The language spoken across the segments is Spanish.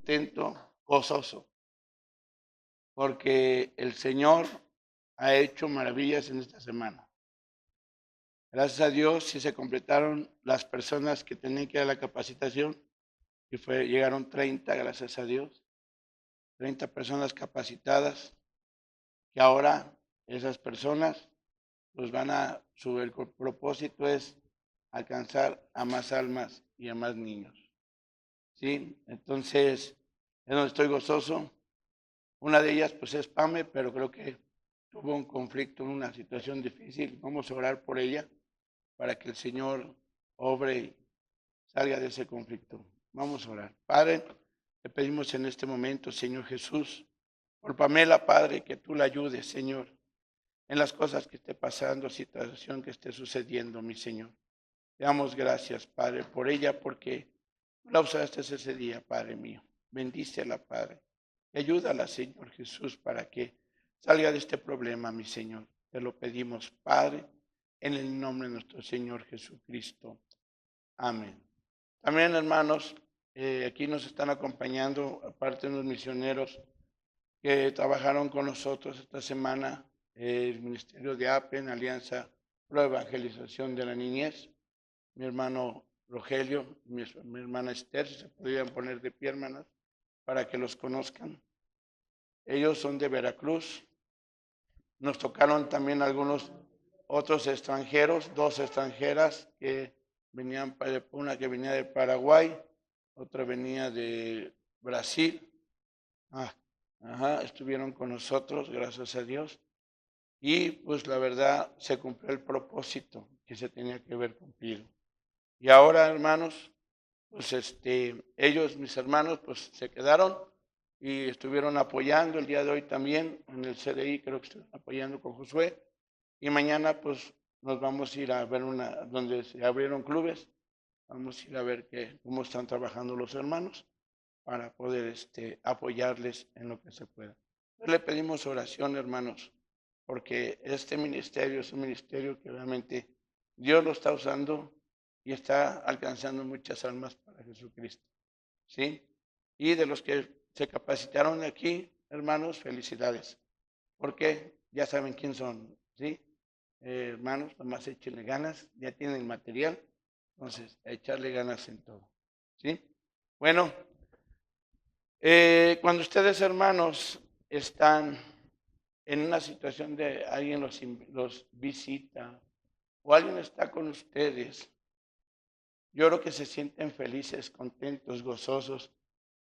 contento, gozoso, porque el Señor ha hecho maravillas en esta semana. Gracias a Dios, sí se completaron las personas que tenían que ir a la capacitación, y llegaron 30, gracias a Dios, 30 personas capacitadas, que ahora esas personas pues el propósito es alcanzar a más almas y a más niños. ¿Sí? Entonces, es donde estoy gozoso. Una de ellas pues es Pame, pero creo que tuvo un conflicto, una situación difícil. Vamos a orar por ella para que el Señor obre y salga de ese conflicto. Vamos a orar. Padre, te pedimos en este momento, Señor Jesús, por Pamela, Padre, que tú la ayudes, Señor, en las cosas que esté pasando, situación que esté sucediendo, mi Señor. Te damos gracias, Padre, por ella, porque tú la usaste ese día, Padre mío. Bendícela, Padre. Y ayúdala, Señor Jesús, para que salga de este problema, mi Señor. Te lo pedimos, Padre, en el nombre de nuestro Señor Jesucristo. Amén. También, hermanos, aquí nos están acompañando, aparte de unos misioneros que trabajaron con nosotros esta semana, el Ministerio de APEN, Alianza Pro Evangelización de la Niñez, mi hermano Rogelio, mi hermana Esther, si se podrían poner de pie, hermanas, para que los conozcan. Ellos son de Veracruz. Nos tocaron también algunos otros extranjeros, 2 extranjeras que venían, una que venía de Paraguay, otra venía de Brasil. Estuvieron con nosotros, gracias a Dios. Y pues la verdad se cumplió el propósito que se tenía que ver cumplido. Y ahora, hermanos, pues ellos, mis hermanos, pues se quedaron y estuvieron apoyando el día de hoy también en el CDI, creo que estuvieron apoyando con Josué. Y mañana pues nos vamos a ir a ver donde se abrieron clubes, vamos a ir a ver cómo están trabajando los hermanos para poder apoyarles en lo que se pueda. Le pedimos oración, hermanos, porque este ministerio es un ministerio que realmente Dios lo está usando y está alcanzando muchas almas para Jesucristo. ¿Sí? Y de los que se capacitaron aquí, hermanos, felicidades, porque ya saben quién son, ¿sí? Hermanos, nomás échenle ganas, ya tienen el material, entonces a echarle ganas en todo, ¿sí? Bueno, cuando ustedes, hermanos, están en una situación de alguien los visita o alguien está con ustedes, yo creo que se sienten felices, contentos, gozosos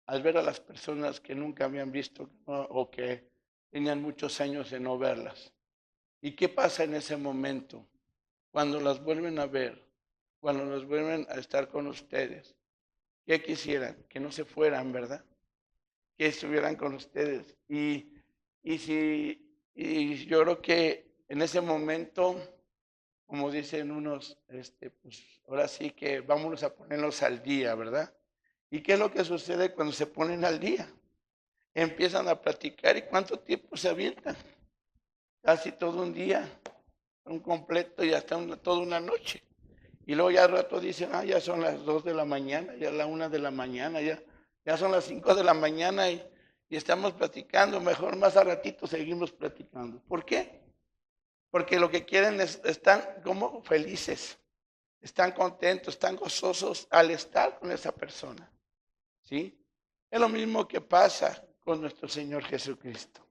al ver a las personas que nunca habían visto, ¿no? O que tenían muchos años de no verlas. ¿Y qué pasa en ese momento? Cuando las vuelven a ver, cuando las vuelven a estar con ustedes, ¿qué quisieran? Que no se fueran, ¿verdad? Que estuvieran con ustedes. Y yo creo que en ese momento, como dicen unos, pues ahora sí que vámonos a ponernos al día, ¿verdad? ¿Y qué es lo que sucede cuando se ponen al día? Empiezan a platicar y cuánto tiempo se avientan. Casi todo un día, un completo y hasta toda una noche. Y luego ya al rato dicen, ya son las 2 de la mañana, ya la 1 de la mañana, ya son las 5 de la mañana y estamos platicando, mejor más a ratito seguimos platicando. ¿Por qué? Porque lo que quieren están como felices, están contentos, están gozosos al estar con esa persona. ¿Sí? Es lo mismo que pasa con nuestro Señor Jesucristo.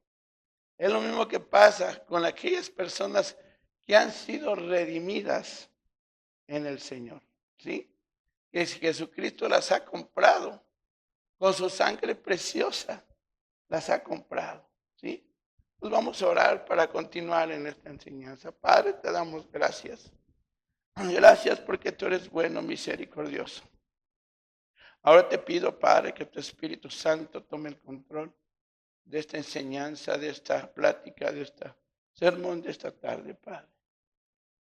Es lo mismo que pasa con aquellas personas que han sido redimidas en el Señor. ¿Sí? Que Jesucristo las ha comprado con su sangre preciosa. Las ha comprado. ¿Sí? Pues vamos a orar para continuar en esta enseñanza. Padre, te damos gracias. Gracias porque tú eres bueno, misericordioso. Ahora te pido, Padre, que tu Espíritu Santo tome el control de esta enseñanza, de esta plática, de esta sermón de esta tarde, Padre.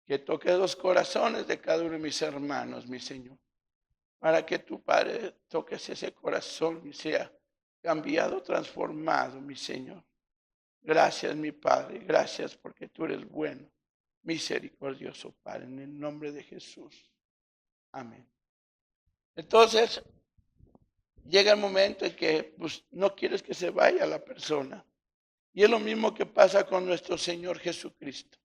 Que toque los corazones de cada uno de mis hermanos, mi Señor. Para que tu Padre toques ese corazón y sea cambiado, transformado, mi Señor. Gracias, mi Padre. Gracias porque tú eres bueno, misericordioso, Padre. En el nombre de Jesús. Amén. Entonces, llega el momento en que pues, no quieres que se vaya la persona. Y es lo mismo que pasa con nuestro Señor Jesucristo.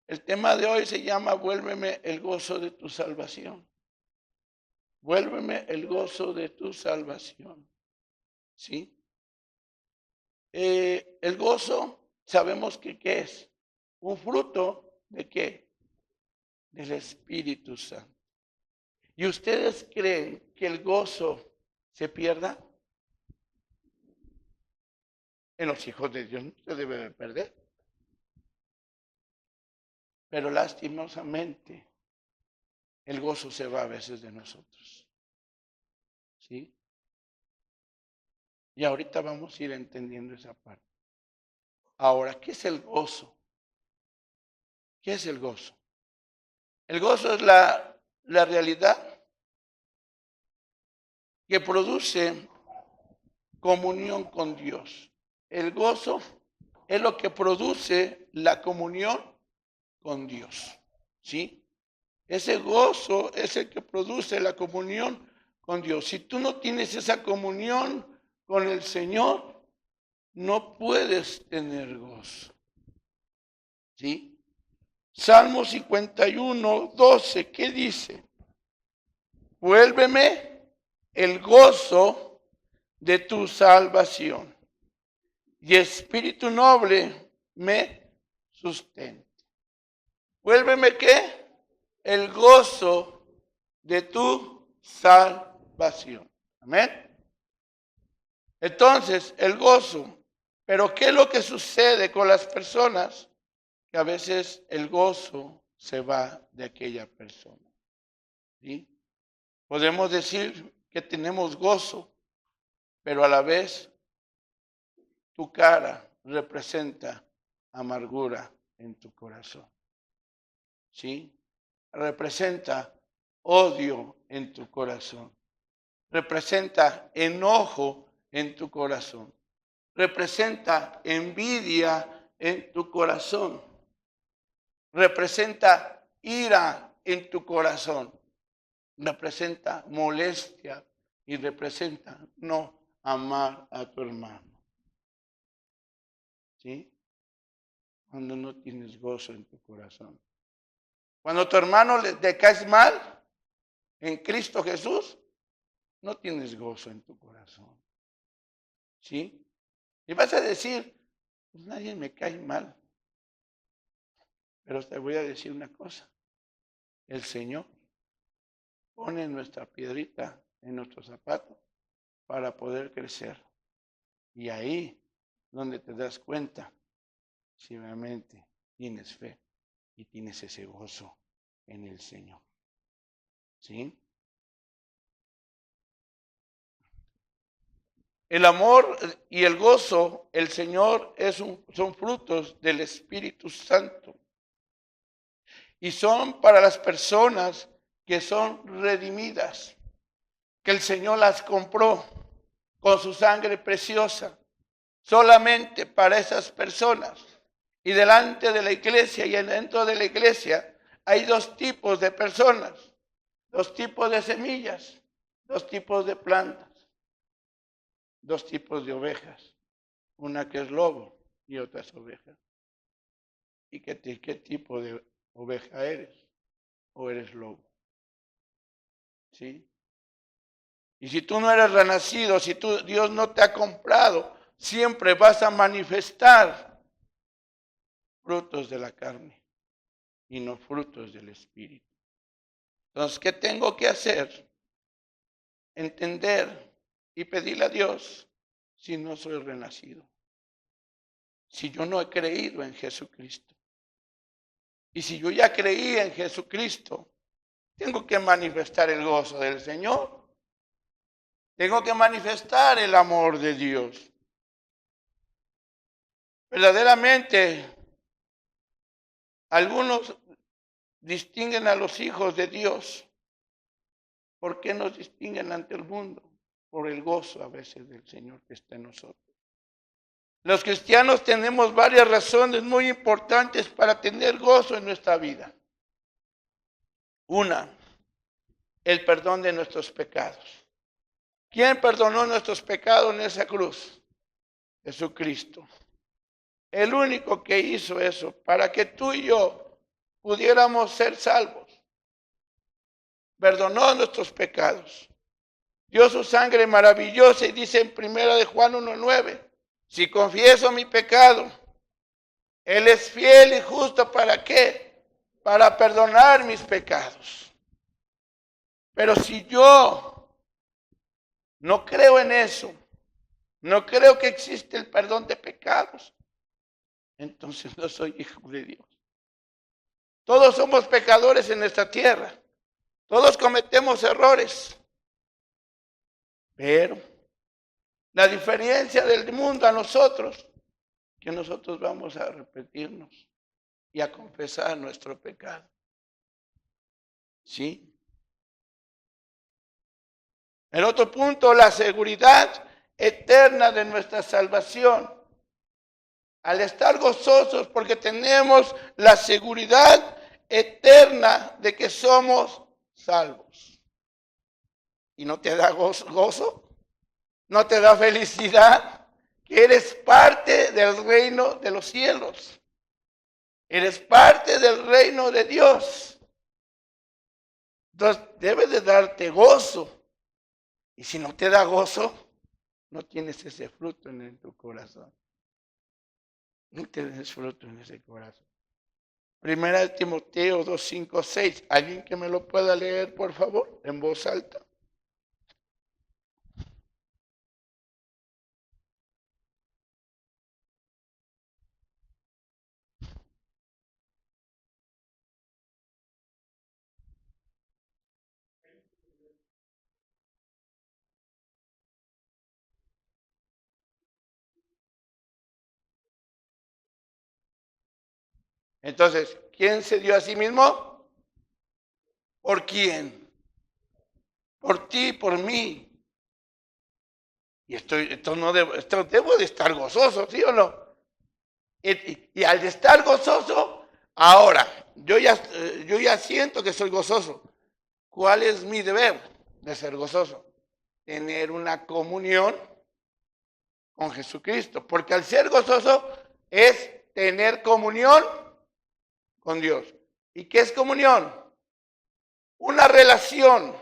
El tema de hoy se llama Vuélveme el gozo de tu salvación. Vuélveme el gozo de tu salvación. ¿Sí? El gozo, sabemos que ¿qué es? Un fruto de ¿qué? Del Espíritu Santo. ¿Y ustedes creen que el gozo se pierda? En los hijos de Dios no se debe de perder. Pero lastimosamente el gozo se va a veces de nosotros. ¿Sí? Y ahorita vamos a ir entendiendo esa parte. Ahora, ¿qué es el gozo? ¿Qué es el gozo? El gozo es la realidad que produce comunión con Dios. El gozo es lo que produce la comunión con Dios. ¿Sí? Ese gozo es el que produce la comunión con Dios. Si tú no tienes esa comunión con el Señor, no puedes tener gozo. ¿Sí? Salmo 51, 12, ¿qué dice? Vuélveme el gozo de tu salvación y espíritu noble me sustente. Vuélveme ¿qué? El gozo de tu salvación. Amén. Entonces, el gozo. Pero ¿qué es lo que sucede con las personas? Que a veces el gozo se va de aquella persona. ¿Sí? Podemos decir que tenemos gozo, pero a la vez tu cara representa amargura en tu corazón. ¿Sí? Representa odio en tu corazón. Representa enojo en tu corazón. Representa envidia en tu corazón. Representa ira en tu corazón. Representa molestia y representa no amar a tu hermano. ¿Sí? Cuando no tienes gozo en tu corazón. Cuando a tu hermano le caes mal en Cristo Jesús, no tienes gozo en tu corazón. ¿Sí? Y vas a decir, pues nadie me cae mal. Pero te voy a decir una cosa. El Señor pone nuestra piedrita en nuestro zapato para poder crecer. Y ahí donde te das cuenta si realmente tienes fe y tienes ese gozo en el Señor. ¿Sí? El amor y el gozo, el Señor, son frutos del Espíritu Santo. Y son para las personas que son redimidas, que el Señor las compró con su sangre preciosa, solamente para esas personas. Y delante de la iglesia y dentro de la iglesia hay dos tipos de personas, dos tipos de semillas, dos tipos de plantas, dos tipos de ovejas, una que es lobo y otra es oveja. ¿Y qué tipo de oveja eres? ¿O eres lobo? ¿Sí? Y si tú no eres renacido, si Dios no te ha comprado, siempre vas a manifestar frutos de la carne y no frutos del Espíritu. Entonces, ¿qué tengo que hacer? Entender y pedirle a Dios si no soy renacido. Si yo no he creído en Jesucristo. Y si yo ya creí en Jesucristo, tengo que manifestar el gozo del Señor. Tengo que manifestar el amor de Dios. Verdaderamente, algunos distinguen a los hijos de Dios. ¿Por qué nos distinguen ante el mundo? Por el gozo a veces del Señor que está en nosotros. Los cristianos tenemos varias razones muy importantes para tener gozo en nuestra vida. Una, el perdón de nuestros pecados. ¿Quién perdonó nuestros pecados en esa cruz? Jesucristo. El único que hizo eso para que tú y yo pudiéramos ser salvos. Perdonó nuestros pecados. Dio su sangre maravillosa y dice en 1 de Juan 1:9, si confieso mi pecado, Él es fiel y justo ¿para qué? Para perdonar mis pecados. Pero si yo no creo en eso, no creo que existe el perdón de pecados, entonces no soy hijo de Dios. Todos somos pecadores en esta tierra. Todos cometemos errores. Pero la diferencia del mundo a nosotros, que nosotros vamos a arrepentirnos y a confesar nuestro pecado. ¿Sí? En otro punto, la seguridad eterna de nuestra salvación. Al estar gozosos porque tenemos la seguridad eterna de que somos salvos. ¿Y no te da gozo? ¿No te da felicidad? Que eres parte del reino de los cielos. Eres parte del reino de Dios. Entonces debe de darte gozo. Y si no te da gozo, no tienes ese fruto en tu corazón. No tienes fruto en ese corazón. 1 Timoteo 2, 5, 6. ¿Alguien que me lo pueda leer, por favor, en voz alta? Entonces, ¿quién se dio a sí mismo? ¿Por quién? Por ti, por mí. Y esto debo de estar gozoso, ¿sí o no? Y al estar gozoso, ahora, yo ya siento que soy gozoso. ¿Cuál es mi deber de ser gozoso? Tener una comunión con Jesucristo. Porque al ser gozoso es tener comunión con Dios. ¿Y qué es comunión? Una relación,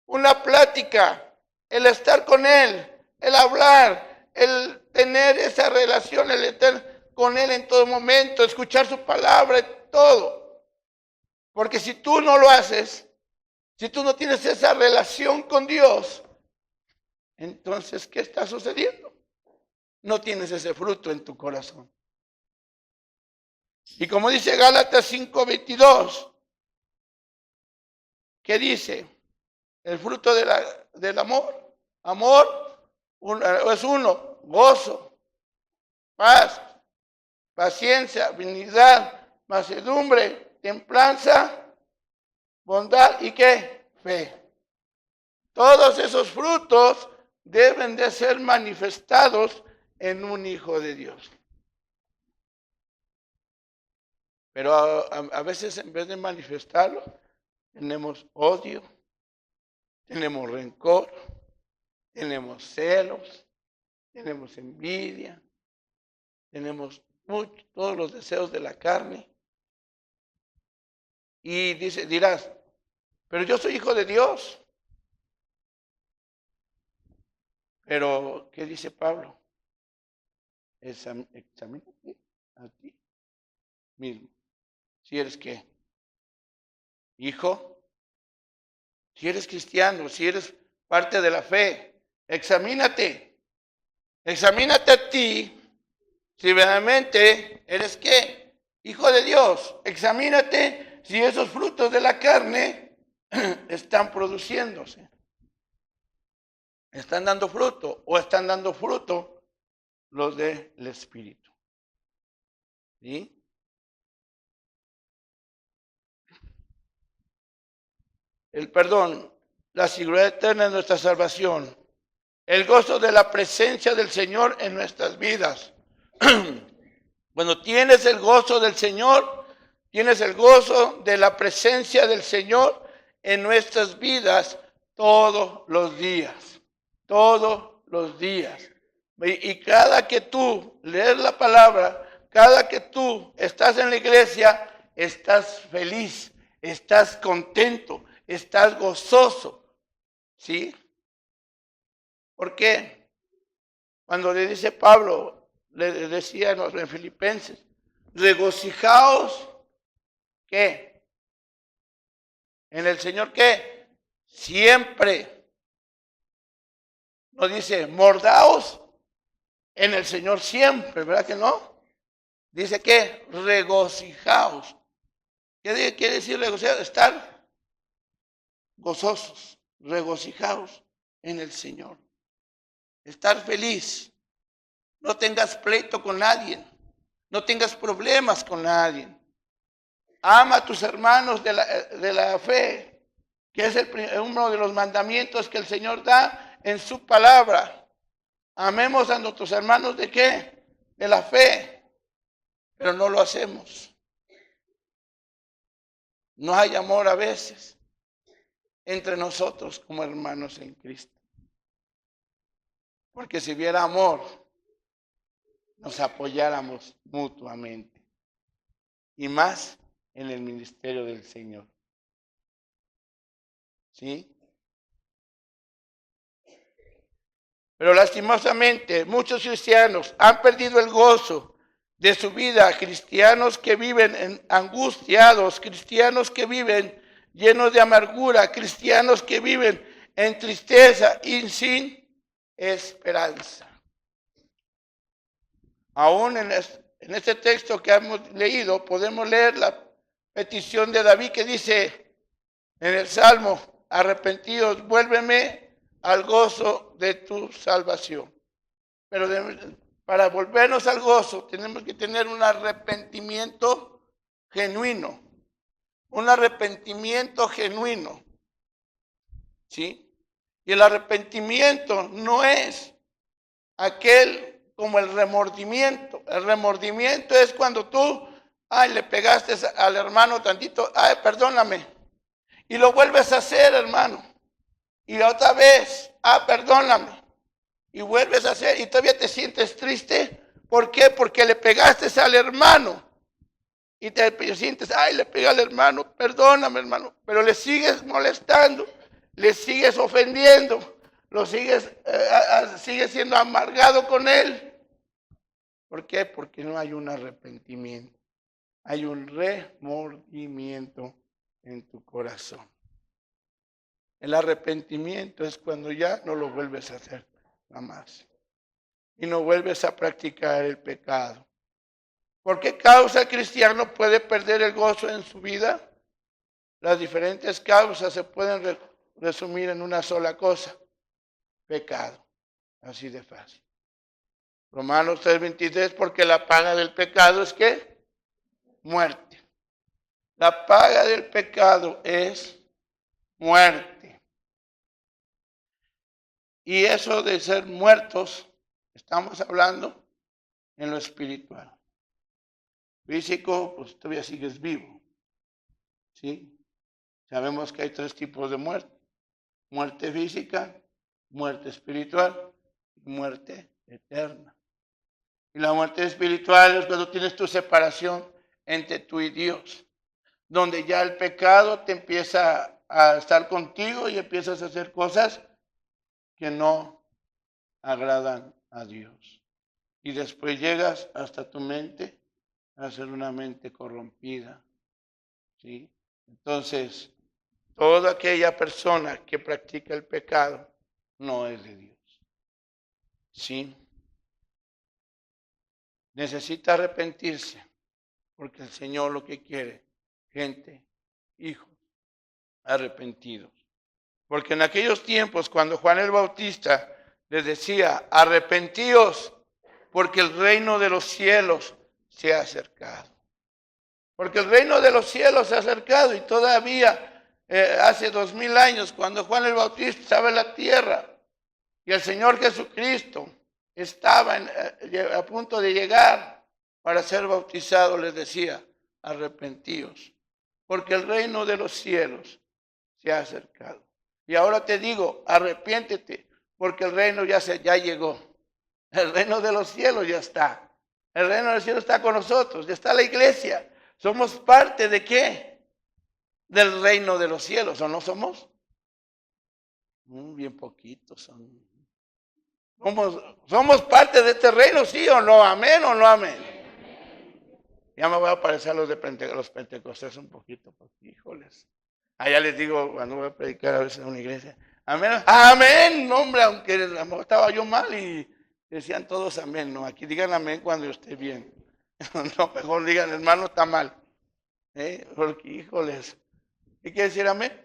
una plática, el estar con Él, el hablar, el tener esa relación, el estar con Él en todo momento, escuchar su palabra y todo. Porque si tú no lo haces, si tú no tienes esa relación con Dios, entonces, ¿qué está sucediendo? No tienes ese fruto en tu corazón. Y como dice Gálatas 5:22, ¿qué dice? El fruto del amor. Amor es uno, gozo, paz, paciencia, benignidad, mansedumbre, templanza, bondad y ¿qué? Fe. Todos esos frutos deben de ser manifestados en un hijo de Dios. Pero a veces en vez de manifestarlo, tenemos odio, tenemos rencor, tenemos celos, tenemos envidia, tenemos todos los deseos de la carne. Y dirás, pero yo soy hijo de Dios. Pero, ¿qué dice Pablo? Examínate a ti mismo. Si eres ¿qué? Hijo, si eres cristiano, si eres parte de la fe, examínate a ti, si verdaderamente eres ¿qué? Hijo de Dios, examínate si esos frutos de la carne están produciéndose, están dando fruto o están dando fruto los del Espíritu. ¿Sí? El perdón, la seguridad eterna de nuestra salvación, el gozo de la presencia del Señor en nuestras vidas. Cuando tienes el gozo del Señor, tienes el gozo de la presencia del Señor en nuestras vidas todos los días. todos los días. Y cada que tú lees la palabra, cada que tú estás en la iglesia, estás feliz, estás contento, estás gozoso. ¿Sí? ¿Por qué? Cuando le dice Pablo, le decía en Filipenses, regocijaos, ¿qué? ¿En el Señor qué? Siempre. No dice, mordaos en el Señor siempre, ¿verdad que no? Dice que regocijaos. ¿Qué quiere decir regocijaos? Estar gozosos, regocijaos en el Señor. Estar feliz. No tengas pleito con nadie. No tengas problemas con nadie. Ama a tus hermanos de la fe, que es uno de los mandamientos que el Señor da en su palabra. Amemos a nuestros hermanos ¿de qué? De la fe. Pero no lo hacemos. No hay amor a veces entre nosotros como hermanos en Cristo. Porque si hubiera amor, nos apoyáramos mutuamente. Y más en el ministerio del Señor. ¿Sí? Pero lastimosamente muchos cristianos han perdido el gozo de su vida. Cristianos que viven angustiados, cristianos que viven llenos de amargura, cristianos que viven en tristeza y sin esperanza. Aún en este texto que hemos leído, podemos leer la petición de David que dice en el Salmo, arrepentidos, vuélveme al gozo de tu salvación. Pero para volvernos al gozo tenemos que tener un arrepentimiento genuino. Un arrepentimiento genuino. ¿Sí? Y el arrepentimiento no es aquel como el remordimiento. El remordimiento es cuando tú, le pegaste al hermano tantito, perdóname. Y lo vuelves a hacer, hermano. Y otra vez, perdóname. Y vuelves a hacer y todavía te sientes triste. ¿Por qué? Porque le pegaste al hermano. Y te sientes, le pegué al hermano, perdóname, hermano. Pero le sigues molestando, le sigues ofendiendo, lo sigues siendo amargado con él. ¿Por qué? Porque no hay un arrepentimiento. Hay un remordimiento en tu corazón. El arrepentimiento es cuando ya no lo vuelves a hacer jamás. Y no vuelves a practicar el pecado. ¿Por qué causa el cristiano puede perder el gozo en su vida? Las diferentes causas se pueden resumir en una sola cosa. Pecado. Así de fácil. Romanos 3:23, porque la paga del pecado es ¿qué? Muerte. La paga del pecado es muerte. Y eso de ser muertos, estamos hablando en lo espiritual. Físico, pues todavía sigues vivo. ¿Sí? Sabemos que hay 3 tipos de muerte. Muerte física, muerte espiritual y muerte eterna. Y la muerte espiritual es cuando tienes tu separación entre tú y Dios. Donde ya el pecado te empieza a estar contigo y empiezas a hacer cosas que no agradan a Dios. Y después llegas hasta tu mente a ser una mente corrompida. ¿Sí? Entonces, toda aquella persona que practica el pecado no es de Dios. ¿Sí? Necesita arrepentirse, porque el Señor lo que quiere, gente, hijos, arrepentidos. Porque en aquellos tiempos, cuando Juan el Bautista les decía, arrepentíos, porque el reino de los cielos se ha acercado. Porque el reino de los cielos se ha acercado y todavía hace 2000 años, cuando Juan el Bautista estaba en la tierra y el Señor Jesucristo estaba a punto de llegar para ser bautizado, les decía, arrepentíos, porque el reino de los cielos se ha acercado. Y ahora te digo, arrepiéntete, porque el reino ya llegó. El reino de los cielos ya está. El reino del cielo está con nosotros, ya está la iglesia. ¿Somos parte de qué? Del reino de los cielos, ¿o no somos? Bien poquitos son. ¿Somos parte de este reino, sí o no? ¿Amén o no amén? Ya me voy a parecer a los pentecostales un poquito, porque híjoles. Allá les digo, cuando voy a predicar a veces en una iglesia, amén, amén, no, hombre, aunque a lo mejor estaba yo mal y decían todos amén, no, aquí digan amén cuando esté bien. No, mejor digan, hermano, está mal. Porque híjoles, ¿qué quiere decir amén?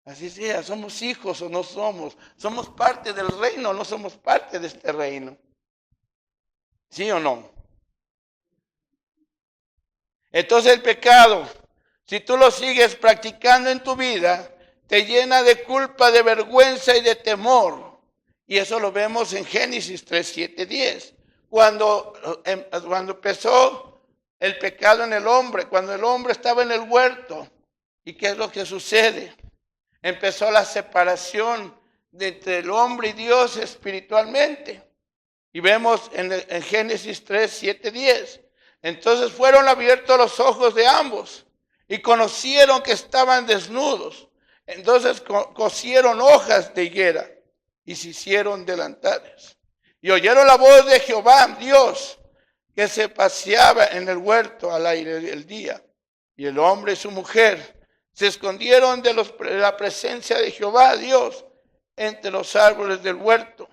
Así sea, somos hijos o no somos parte del reino, no somos parte de este reino. ¿Sí o no? Entonces el pecado, si tú lo sigues practicando en tu vida, te llena de culpa, de vergüenza y de temor. Y eso lo vemos en Génesis 3, 7, 10. Cuando empezó el pecado en el hombre, cuando el hombre estaba en el huerto, ¿y qué es lo que sucede? Empezó la separación entre el hombre y Dios espiritualmente. Y vemos en Génesis 3, 7, 10. Entonces fueron abiertos los ojos de ambos y conocieron que estaban desnudos. Entonces cosieron hojas de higuera y se hicieron delantales. Y oyeron la voz de Jehová, Dios, que se paseaba en el huerto al aire del día. Y el hombre y su mujer se escondieron de la presencia de Jehová, Dios, entre los árboles del huerto.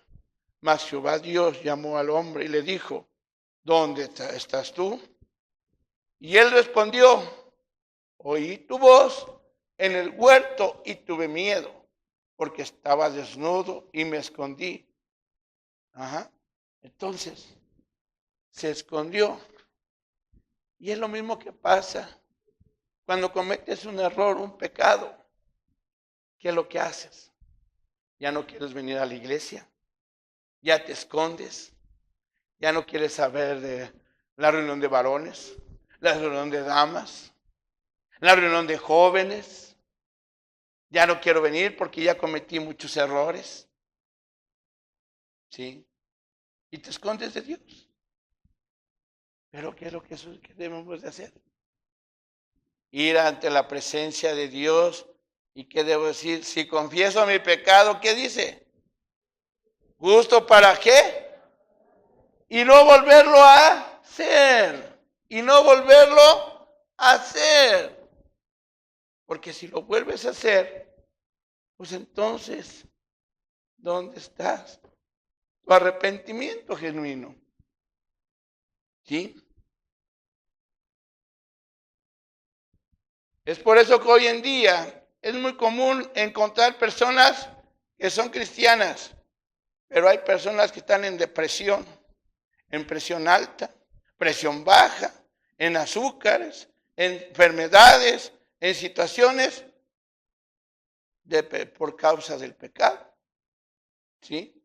Mas Jehová Dios llamó al hombre y le dijo, ¿dónde estás tú? Y él respondió, oí tu voz en el huerto y tuve miedo, porque estaba desnudo y me escondí. Entonces, se escondió. Y es lo mismo que pasa cuando cometes un error, un pecado. ¿Qué es lo que haces? Ya no quieres venir a la iglesia. Ya te escondes. Ya no quieres saber de la reunión de varones, la reunión de damas, la reunión de jóvenes. Ya no quiero venir porque ya cometí muchos errores. ¿Sí? Y te escondes de Dios. Pero ¿qué es lo que debemos de hacer? Ir ante la presencia de Dios. ¿Y qué debo decir? Si confieso mi pecado, ¿qué dice? ¿Gusto para qué? Y no volverlo a hacer. Y no volverlo a hacer. Porque si lo vuelves a hacer, pues entonces, ¿dónde estás? Tu arrepentimiento genuino. ¿Sí? Es por eso que hoy en día es muy común encontrar personas que son cristianas, pero hay personas que están en depresión, en presión alta, presión baja, en azúcares, en enfermedades, en situaciones por causa del pecado. ¿Sí?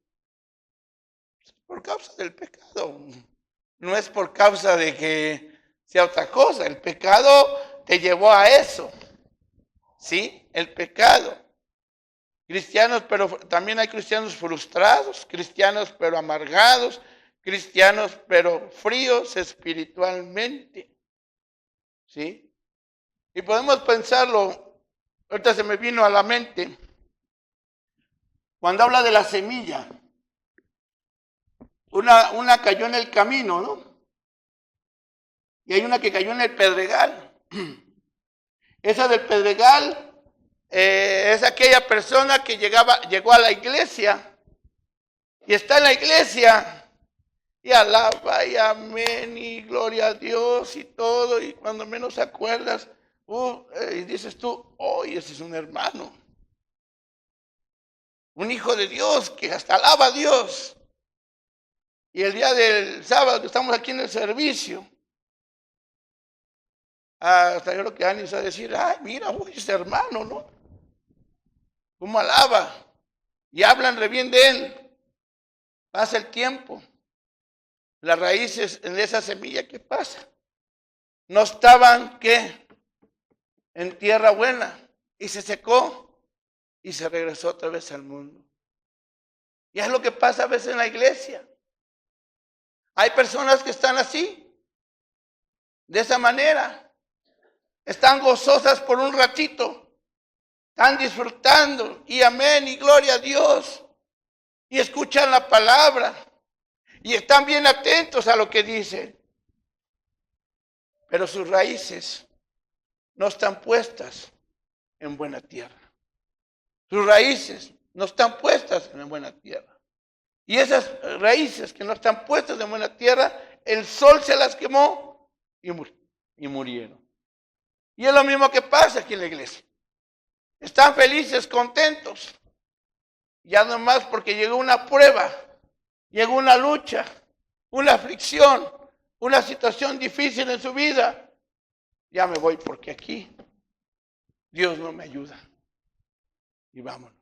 Por causa del pecado. No es por causa de que sea otra cosa. El pecado te llevó a eso. ¿Sí? El pecado. Cristianos, pero también hay cristianos frustrados, cristianos pero amargados, cristianos pero fríos espiritualmente. ¿Sí? Y podemos pensarlo, ahorita se me vino a la mente, cuando habla de la semilla, una cayó en el camino, ¿no? Y hay una que cayó en el pedregal. Esa del pedregal es aquella persona que llegó a la iglesia y está en la iglesia y alaba y amén y gloria a Dios y todo, y cuando menos acuerdas, y dices tú, ese es un hermano, un hijo de Dios que hasta alaba a Dios. Y el día del sábado que estamos aquí en el servicio, hasta yo creo que Ani va a decir, ay, mira, ese hermano, ¿no? ¿Cómo alaba? Y hablan re bien de él. Pasa el tiempo. Las raíces en esa semilla, ¿qué pasa? No estaban, ¿qué? En tierra buena. Y se secó y se regresó otra vez al mundo. Y es lo que pasa a veces en la iglesia. Hay personas que están así, de esa manera. Están gozosas por un ratito. Están disfrutando y amén y gloria a Dios. Y escuchan la palabra. Y están bien atentos a lo que dicen. Pero sus raíces no están puestas en buena tierra. Sus raíces no están puestas en buena tierra. Y esas raíces que no están puestas en buena tierra, el sol se las quemó y murieron. Y es lo mismo que pasa aquí en la iglesia. Están felices, contentos. Ya nomás porque llegó una prueba, llegó una lucha, una aflicción, una situación difícil en su vida. Ya me voy porque aquí Dios no me ayuda. Y vámonos.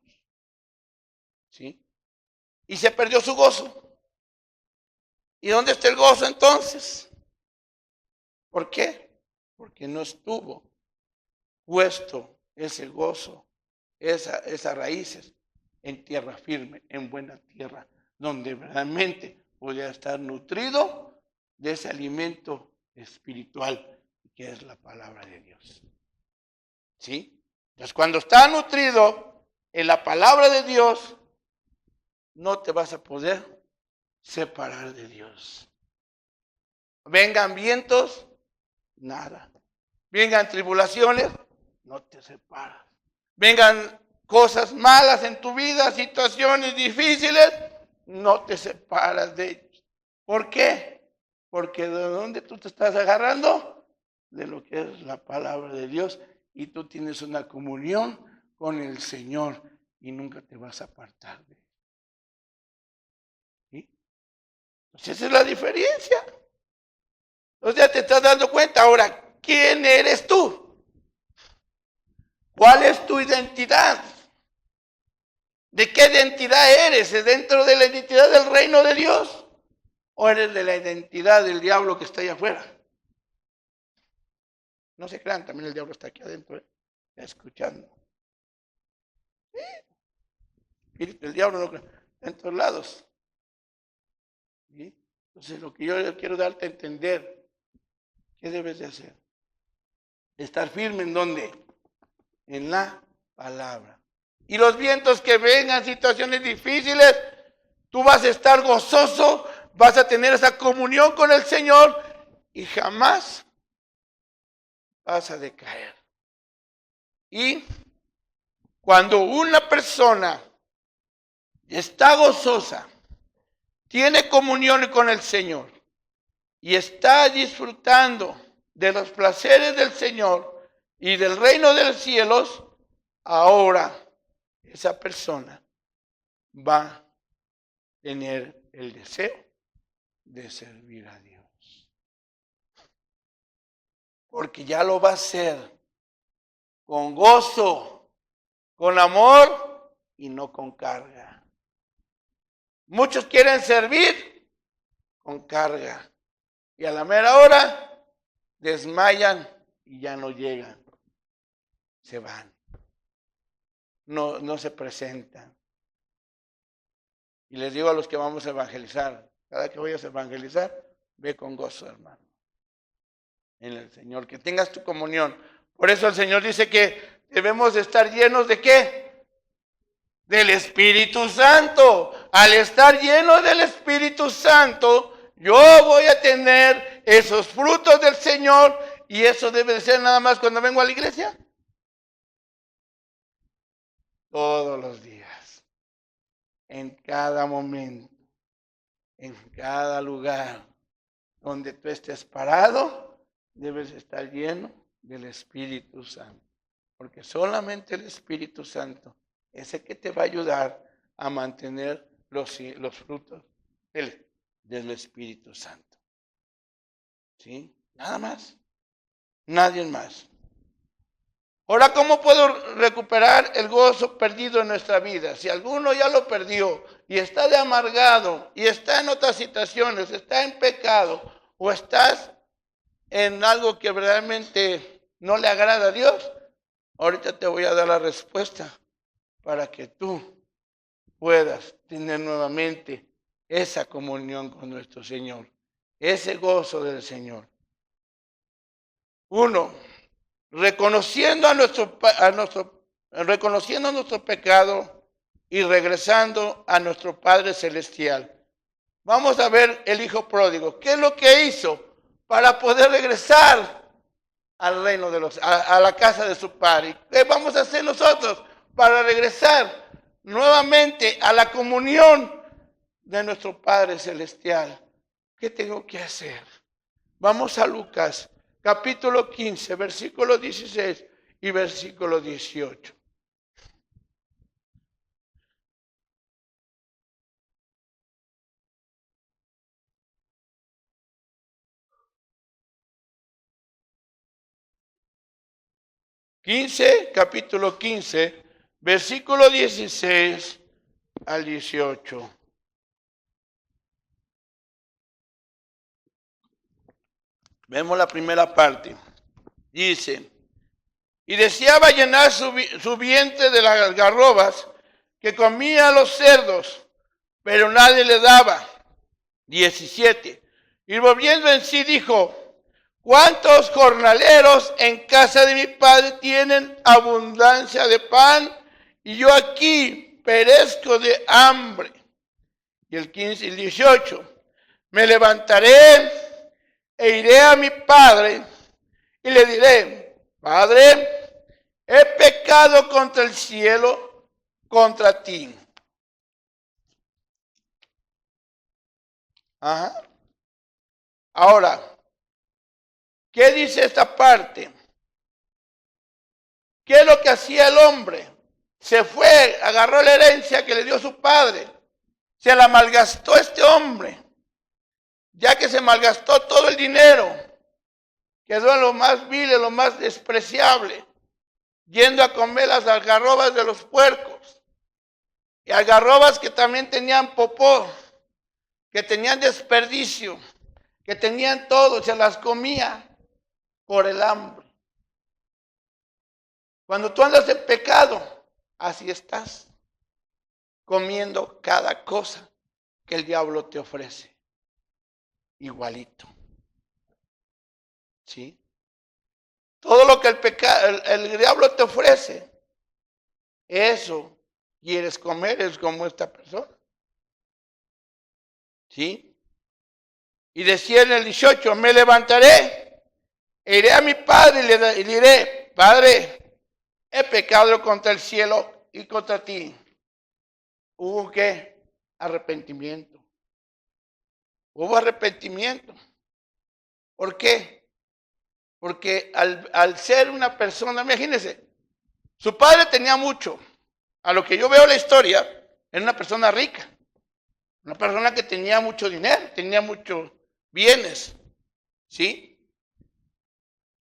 ¿Sí? Y se perdió su gozo. ¿Y dónde está el gozo entonces? ¿Por qué? Porque no estuvo puesto ese gozo, esas raíces en tierra firme, en buena tierra, donde realmente podía estar nutrido de ese alimento espiritual que es la palabra de Dios. ¿Sí? Entonces, cuando está nutrido en la palabra de Dios, no te vas a poder separar de Dios. Vengan vientos, nada. Vengan tribulaciones, no te separas. Vengan cosas malas en tu vida, situaciones difíciles, no te separas de ellos. ¿Por qué? Porque de dónde tú te estás agarrando, de lo que es la palabra de Dios, y tú tienes una comunión con el Señor y nunca te vas a apartar de él. ¿Sí? Entonces esa es la diferencia. Entonces ya te estás dando cuenta. Ahora, ¿quién eres tú? ¿Cuál es tu identidad? ¿De qué identidad eres? ¿Es dentro de la identidad del reino de Dios? ¿O eres de la identidad del diablo que está allá afuera? No se crean, también el diablo está aquí adentro, escuchando. ¿Sí? El diablo no está en todos lados. ¿Sí? Entonces lo que yo quiero darte a entender, ¿qué debes de hacer? Estar firme en ¿dónde? En la palabra. Y los vientos que vengan, situaciones difíciles, tú vas a estar gozoso, vas a tener esa comunión con el Señor y jamás vas a decaer. Y cuando una persona está gozosa, tiene comunión con el Señor y está disfrutando de los placeres del Señor y del reino de los cielos, ahora esa persona va a tener el deseo de servir a Dios. Porque ya lo va a hacer con gozo, con amor y no con carga. Muchos quieren servir con carga y a la mera hora desmayan y ya no llegan. Se van. No se presentan. Y les digo a los que vamos a evangelizar, cada que vayas a evangelizar, ve con gozo, hermano, en el Señor, que tengas tu comunión. Por eso el Señor dice que debemos de estar llenos ¿de qué? Del Espíritu Santo. Al estar lleno del Espíritu Santo, yo voy a tener esos frutos del Señor, y eso debe de ser nada más cuando vengo a la iglesia. Todos los días, en cada momento, en cada lugar donde tú estés parado, debes estar lleno del Espíritu Santo. Porque solamente el Espíritu Santo es el que te va a ayudar a mantener los frutos del Espíritu Santo. ¿Sí? Nada más. Nadie más. Ahora, ¿cómo puedo recuperar el gozo perdido en nuestra vida? Si alguno ya lo perdió y está de amargado y está en otras situaciones, está en pecado o estás en algo que realmente no le agrada a Dios, ahorita te voy a dar la respuesta para que tú puedas tener nuevamente esa comunión con nuestro Señor, ese gozo del Señor. Uno, reconociendo nuestro pecado y regresando a nuestro Padre Celestial. Vamos a ver el hijo pródigo. ¿Qué es lo que hizo para poder regresar al reino a la casa de su padre? ¿Qué vamos a hacer nosotros para regresar nuevamente a la comunión de nuestro Padre Celestial? ¿Qué tengo que hacer? Vamos a Lucas, capítulo 15, versículo 16 y versículo 18. Capítulo 15, versículo 16 al 18. Vemos la primera parte. Dice, y deseaba llenar su vientre de las algarrobas que comía los cerdos, pero nadie le daba. 17. Y volviendo en sí dijo, ¿cuántos jornaleros en casa de mi padre tienen abundancia de pan? Y yo aquí perezco de hambre. Y el 15 y el 18. Me levantaré e iré a mi padre y le diré, Padre, he pecado contra el cielo, contra ti. Ajá. Ahora, ¿qué dice esta parte? ¿Qué es lo que hacía el hombre? Se fue, agarró la herencia que le dio su padre. Se la malgastó este hombre. Ya que se malgastó todo el dinero, quedó en lo más vil, en lo más despreciable, yendo a comer las algarrobas de los puercos. Y algarrobas que también tenían popó, que tenían desperdicio, que tenían todo, se las comía por el hambre. Cuando tú andas en pecado, así estás, comiendo cada cosa que el diablo te ofrece. Igualito. ¿Sí? Todo lo que el diablo te ofrece, eso quieres comer, es como esta persona. ¿Sí? Y decía en el 18, me levantaré, e iré a mi padre y le diré, Padre, he pecado contra el cielo y contra ti. ¿Hubo qué? Arrepentimiento. Hubo arrepentimiento. ¿Por qué? Porque al ser una persona, imagínense, su padre tenía mucho. A lo que yo veo la historia, era una persona rica. Una persona que tenía mucho dinero, tenía muchos bienes. ¿Sí?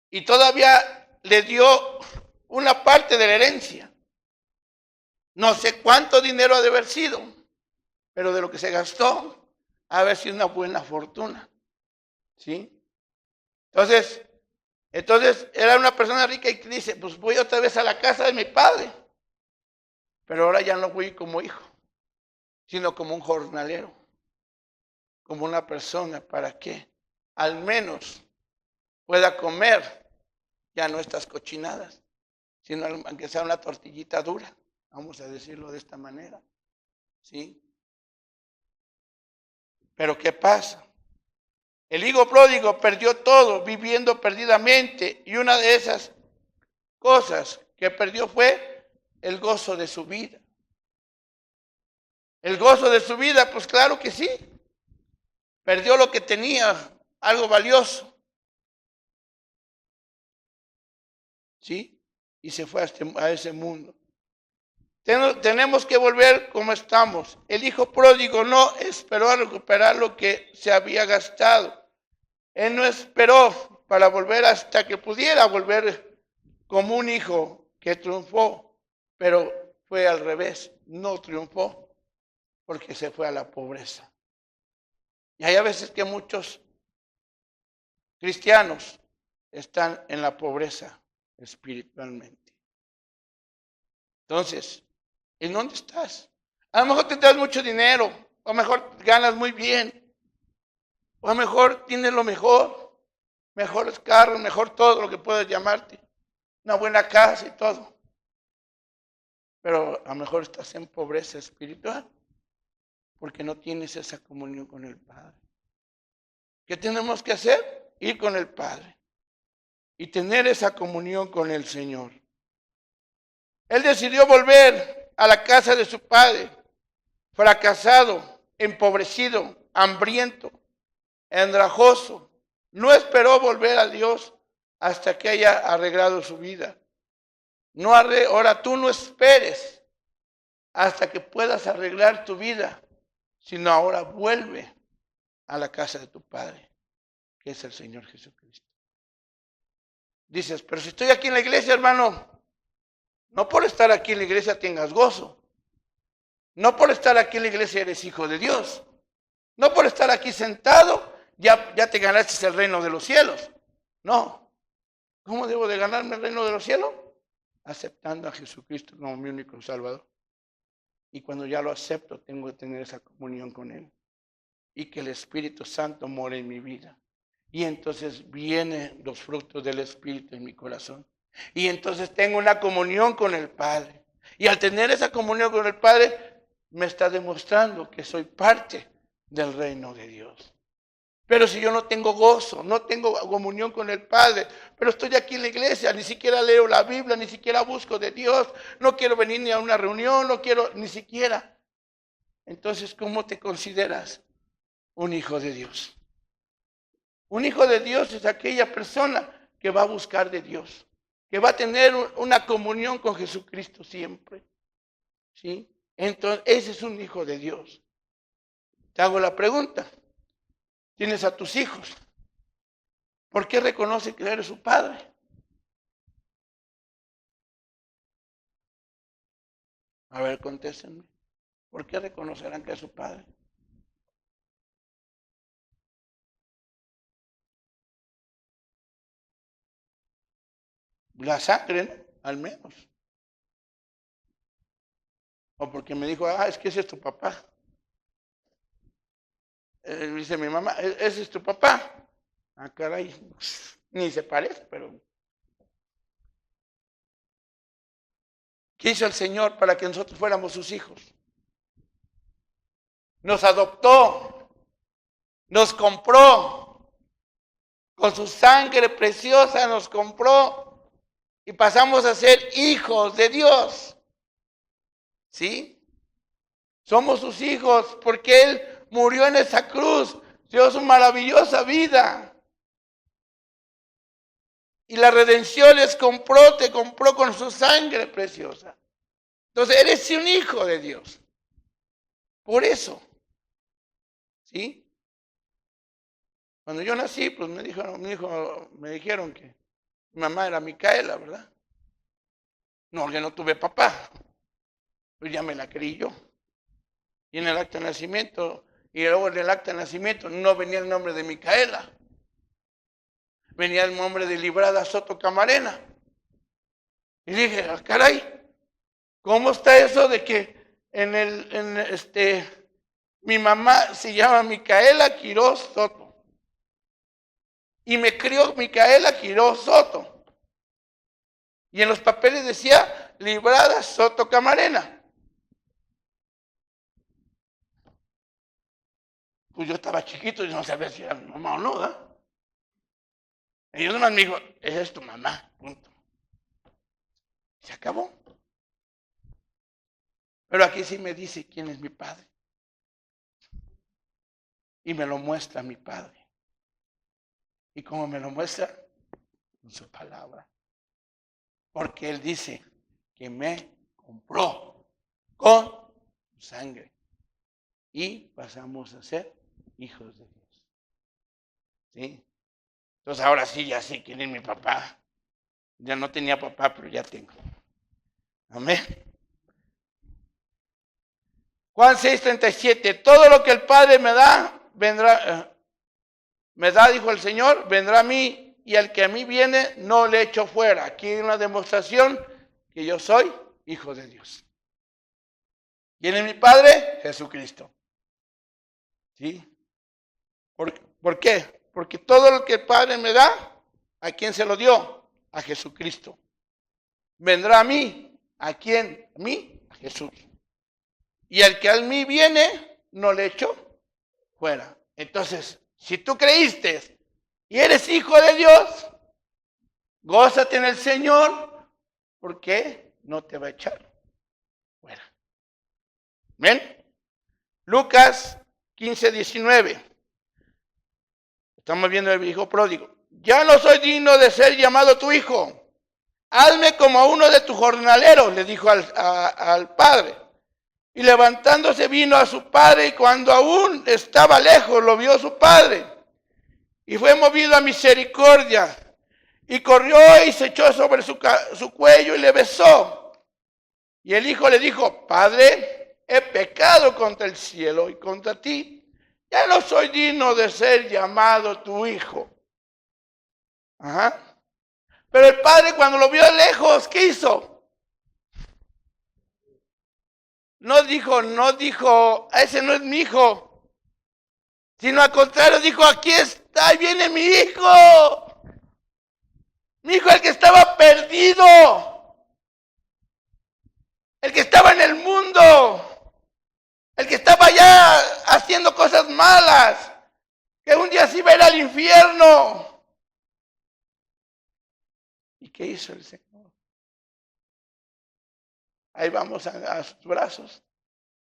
Y todavía le dio una parte de la herencia. No sé cuánto dinero ha de haber sido, pero de lo que se gastó, ha de haber sido una buena fortuna. ¿Sí? Entonces era una persona rica y dice, pues voy otra vez a la casa de mi padre. Pero ahora ya no voy como hijo, sino como un jornalero, como una persona para que al menos pueda comer ya no estas cochinadas, sino aunque sea una tortillita dura, vamos a decirlo de esta manera. ¿Sí? Pero ¿qué pasa? El hijo pródigo perdió todo viviendo perdidamente, y una de esas cosas que perdió fue el gozo de su vida. El gozo de su vida, pues claro que sí. Perdió lo que tenía, algo valioso. ¿Sí? Y se fue a ese mundo. Tenemos que volver como estamos. El hijo pródigo no esperó a recuperar lo que se había gastado. Él no esperó para volver hasta que pudiera volver como un hijo que triunfó, pero fue al revés, no triunfó porque se fue a la pobreza. Y hay a veces que muchos cristianos están en la pobreza espiritualmente. Entonces, ¿en dónde estás? A lo mejor tendrás mucho dinero, o a lo mejor ganas muy bien, o a lo mejor tienes lo mejor, mejores carros, mejor todo lo que puedas llamarte, una buena casa y todo. Pero a lo mejor estás en pobreza espiritual porque no tienes esa comunión con el Padre. ¿Qué tenemos que hacer? Ir con el Padre y tener esa comunión con el Señor. Él decidió volver a la casa de su padre, fracasado, empobrecido, hambriento, andrajoso. No esperó volver a Dios hasta que haya arreglado su vida. Ahora tú no esperes hasta que puedas arreglar tu vida, sino ahora vuelve a la casa de tu Padre, que es el Señor Jesucristo. Dices, pero si estoy aquí en la iglesia, hermano, no por estar aquí en la iglesia tengas gozo. No por estar aquí en la iglesia eres hijo de Dios. No por estar aquí sentado ya te ganaste el reino de los cielos. No. ¿Cómo debo de ganarme el reino de los cielos? Aceptando a Jesucristo como mi único Salvador. Y cuando ya lo acepto, tengo que tener esa comunión con Él. Y que el Espíritu Santo more en mi vida. Y entonces vienen los frutos del Espíritu en mi corazón. Y entonces tengo una comunión con el Padre. Y al tener esa comunión con el Padre, me está demostrando que soy parte del reino de Dios. Pero si yo no tengo gozo, no tengo comunión con el Padre, pero estoy aquí en la iglesia, ni siquiera leo la Biblia, ni siquiera busco de Dios, no quiero venir ni a una reunión, no quiero ni siquiera. Entonces, ¿cómo te consideras un hijo de Dios? Un hijo de Dios es aquella persona que va a buscar de Dios, que va a tener una comunión con Jesucristo siempre. ¿Sí? Entonces, ese es un hijo de Dios. Te hago la pregunta. Tienes a tus hijos. ¿Por qué reconoce que eres su padre? A ver, contéstenme. ¿Por qué reconocerán que es su padre? La sangre, ¿no? Al menos. O porque me dijo, es que ese es tu papá. Dice mi mamá, ese es tu papá. Caray, ni se parece, pero... ¿Qué hizo el Señor para que nosotros fuéramos sus hijos? Nos adoptó, nos compró, con su sangre preciosa nos compró y pasamos a ser hijos de Dios. ¿Sí? Somos sus hijos porque Él murió en esa cruz, dio su maravillosa vida. Y la redención te compró con su sangre preciosa. Entonces eres un hijo de Dios. Por eso. ¿Sí? Cuando yo nací, pues me dijeron que mi mamá era Micaela, ¿verdad? No, que no tuve papá. Pues ya me la creí yo. Y en el acta de nacimiento, y luego en el acta de nacimiento no venía el nombre de Micaela. Venía el nombre de Librada Soto Camarena. Y dije, caray, ¿cómo está eso de que mi mamá se llama Micaela Quiroz Soto? Y me crió Micaela Quiroz Soto. Y en los papeles decía Librada Soto Camarena. Pues yo estaba chiquito y no sabía si era mi mamá o no, ¿verdad? Y yo nomás me dijo, esa es tu mamá, punto. Se acabó. Pero aquí sí me dice quién es mi padre. Y me lo muestra mi padre. ¿Y cómo me lo muestra? Con su palabra. Porque Él dice que me compró con su sangre. Y pasamos a ser hijos de Dios. ¿Sí? Entonces ahora sí, ya sé quién es mi papá. Ya no tenía papá, pero ya tengo. Amén. Juan 6:37. Todo lo que el Padre me da, dijo el Señor, vendrá a mí, y al que a mí viene, no le echo fuera. Aquí hay una demostración que yo soy hijo de Dios. ¿Quién es mi Padre? Jesucristo. ¿Sí? ¿Por qué? Porque todo lo que el Padre me da, ¿a quién se lo dio? A Jesucristo. Vendrá a mí. ¿A quién? A mí, a Jesús. Y al que a mí viene, no le echo fuera. Entonces, si tú creíste y eres hijo de Dios, gózate en el Señor, porque no te va a echar fuera. ¿Ven? Lucas 15:19. Estamos viendo el hijo pródigo. Ya no soy digno de ser llamado tu hijo. Hazme como a uno de tus jornaleros, le dijo al padre. Y levantándose vino a su padre, y cuando aún estaba lejos lo vio su padre. Y fue movido a misericordia. Y corrió y se echó sobre su cuello y le besó. Y el hijo le dijo: Padre, he pecado contra el cielo y contra ti. Ya no soy digno de ser llamado tu hijo. Ajá. Pero el padre, cuando lo vio de lejos, ¿qué hizo? No dijo, ese no es mi hijo. Sino al contrario, dijo: aquí está, ahí viene mi hijo. Mi hijo, el que estaba perdido. El que estaba en el mundo. El que estaba ya haciendo cosas malas. Que un día se iba a ir al infierno. ¿Y qué hizo el Señor? Ahí vamos a sus brazos.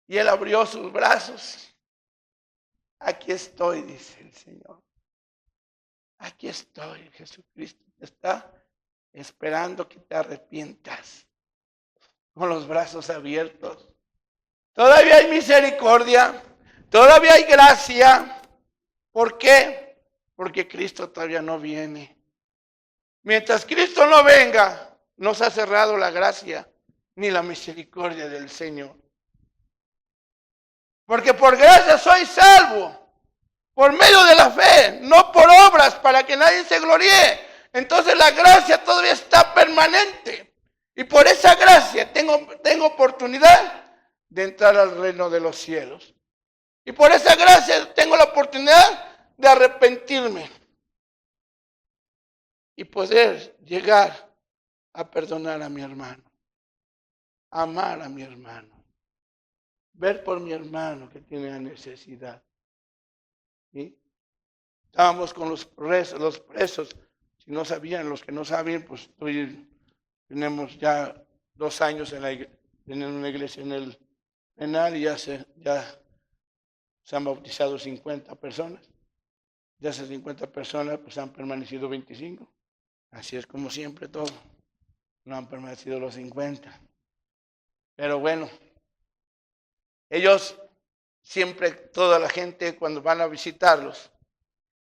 Y Él abrió sus brazos. Aquí estoy, dice el Señor. Aquí estoy, Jesucristo está esperando que te arrepientas. Con los brazos abiertos. Todavía hay misericordia. Todavía hay gracia. ¿Por qué? Porque Cristo todavía no viene. Mientras Cristo no venga, no se ha cerrado la gracia ni la misericordia del Señor. Porque por gracia soy salvo, por medio de la fe, no por obras, para que nadie se gloríe. Entonces la gracia todavía está permanente. Y por esa gracia tengo oportunidad de entrar al reino de los cielos. Y por esa gracia tengo la oportunidad de arrepentirme. Y poder llegar a perdonar a mi hermano. Amar a mi hermano. Ver por mi hermano que tiene la necesidad. ¿Sí? Estábamos con los presos. Si no sabían, los que no saben, pues tenemos ya 2 años en una iglesia en el penal y ya se han bautizado 50 personas. De esas 50 personas, pues han permanecido 25. Así es como siempre todo. No han permanecido los 50. Pero bueno, ellos siempre, toda la gente cuando van a visitarlos,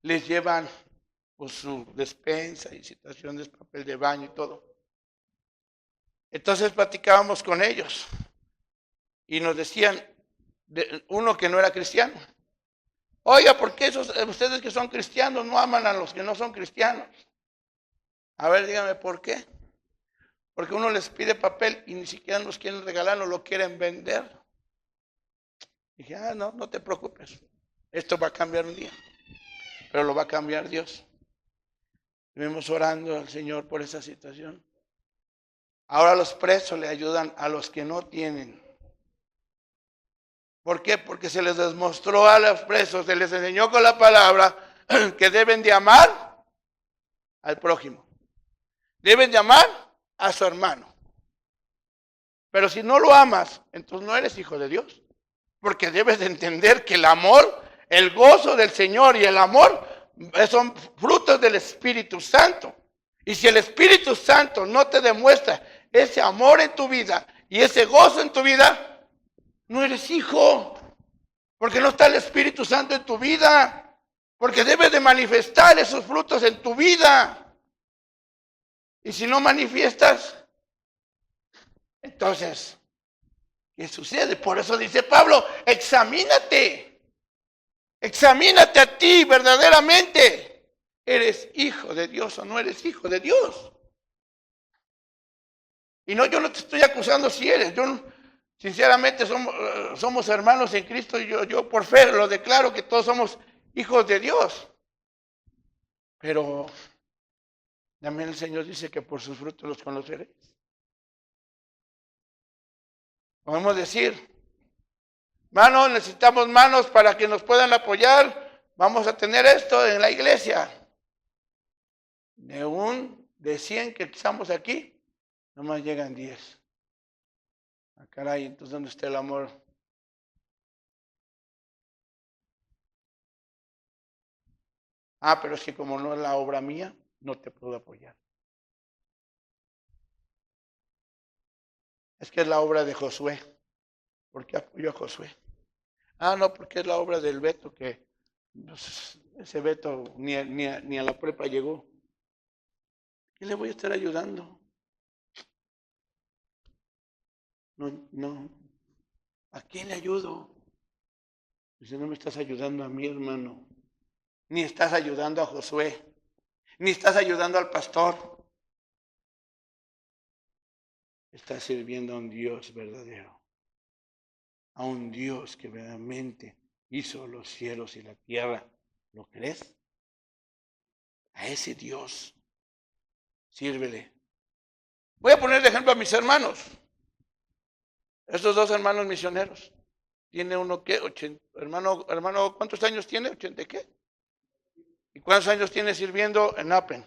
les llevan pues, su despensa y situaciones, papel de baño y todo. Entonces platicábamos con ellos y nos decían, uno que no era cristiano: oiga, ¿por qué ustedes que son cristianos no aman a los que no son cristianos? A ver, dígame por qué. Porque uno les pide papel y ni siquiera nos quieren regalar, no lo quieren vender. Dije, no te preocupes. Esto va a cambiar un día. Pero lo va a cambiar Dios. Estuvimos orando al Señor por esa situación. Ahora los presos le ayudan a los que no tienen. ¿Por qué? Porque se les demostró a los presos, se les enseñó con la palabra que deben de amar al prójimo. Deben de amar a su hermano. Pero si no lo amas, entonces no eres hijo de Dios. Porque debes de entender que el amor, el gozo del Señor y el amor son frutos del Espíritu Santo. Y si el Espíritu Santo no te demuestra ese amor en tu vida y ese gozo en tu vida, no eres hijo. Porque no está el Espíritu Santo en tu vida. Porque debes de manifestar esos frutos en tu vida. Y si no manifiestas, entonces, ¿qué sucede? Por eso dice Pablo, examínate. Examínate a ti verdaderamente. ¿Eres hijo de Dios o no eres hijo de Dios? Y no, yo no te estoy acusando si eres. Sinceramente somos hermanos en Cristo y yo por fe lo declaro que todos somos hijos de Dios. Pero también el Señor dice que por sus frutos los conoceréis. Podemos decir, hermanos, necesitamos manos para que nos puedan apoyar. Vamos a tener esto en la iglesia. De 100 que estamos aquí, nomás llegan 10. Ah, caray, entonces ¿dónde está el amor? Ah, pero es que como no es la obra mía, no te puedo apoyar. Es que es la obra de Josué. ¿Por qué apoyo a Josué? Ah, no, porque es la obra del Beto, que pues, ese Beto ni a la prepa llegó. ¿Qué le voy a estar ayudando? No. ¿A quién le ayudo? Dice, no me estás ayudando a mi hermano. Ni estás ayudando a Josué. Ni estás ayudando al pastor. Estás sirviendo a un Dios verdadero. A un Dios que verdaderamente hizo los cielos y la tierra. ¿Lo crees? A ese Dios. Sírvele. Voy a poner de ejemplo a mis hermanos. Estos 2 hermanos misioneros. Tiene uno que, hermano, ¿cuántos años tiene? ¿80 qué? ¿Y cuántos años tiene sirviendo en Apen?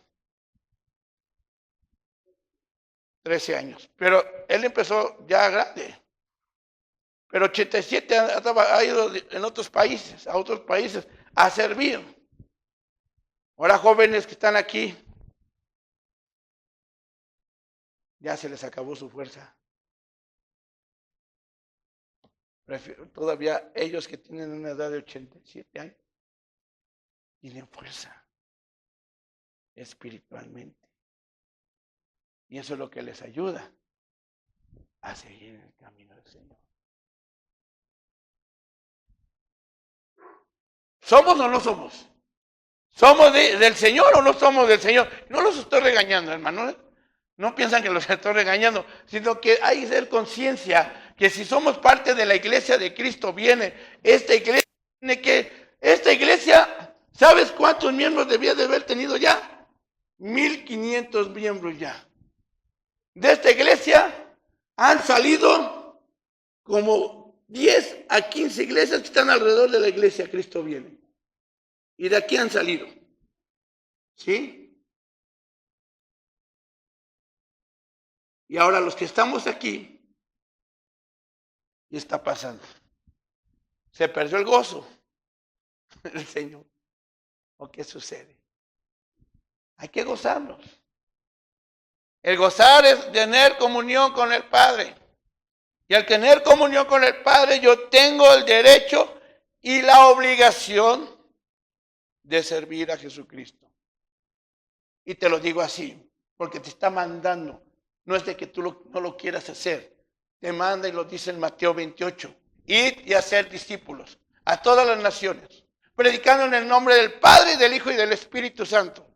13 años. Pero él empezó ya grande. Pero 87 ha ido en otros países, a otros países, a servir. Ahora jóvenes que están aquí, ya se les acabó su fuerza. Todavía ellos que tienen una edad de 87 años, tienen fuerza espiritualmente. Y eso es lo que les ayuda a seguir en el camino del Señor. ¿Somos o no somos? ¿Somos del Señor o no somos del Señor? No los estoy regañando, hermano. No piensan que los estoy regañando, sino que hay que ser conciencia que si somos parte de la iglesia de Cristo viene, esta iglesia, ¿sabes cuántos miembros debía de haber tenido ya? 1500 miembros ya. De esta iglesia han salido como 10 a 15 iglesias que están alrededor de la iglesia Cristo viene. Y de aquí han salido. ¿Sí? Y ahora los que estamos aquí, ¿qué está pasando? Se perdió el gozo del Señor. ¿O qué sucede? Hay que gozarnos. El gozar es tener comunión con el Padre. Y al tener comunión con el Padre, yo tengo el derecho y la obligación de servir a Jesucristo. Y te lo digo así, porque te está mandando. No es de que tú no lo quieras hacer. Te manda y lo dice en Mateo 28. Id y hacer discípulos a todas las naciones, predicando en el nombre del Padre, del Hijo y del Espíritu Santo.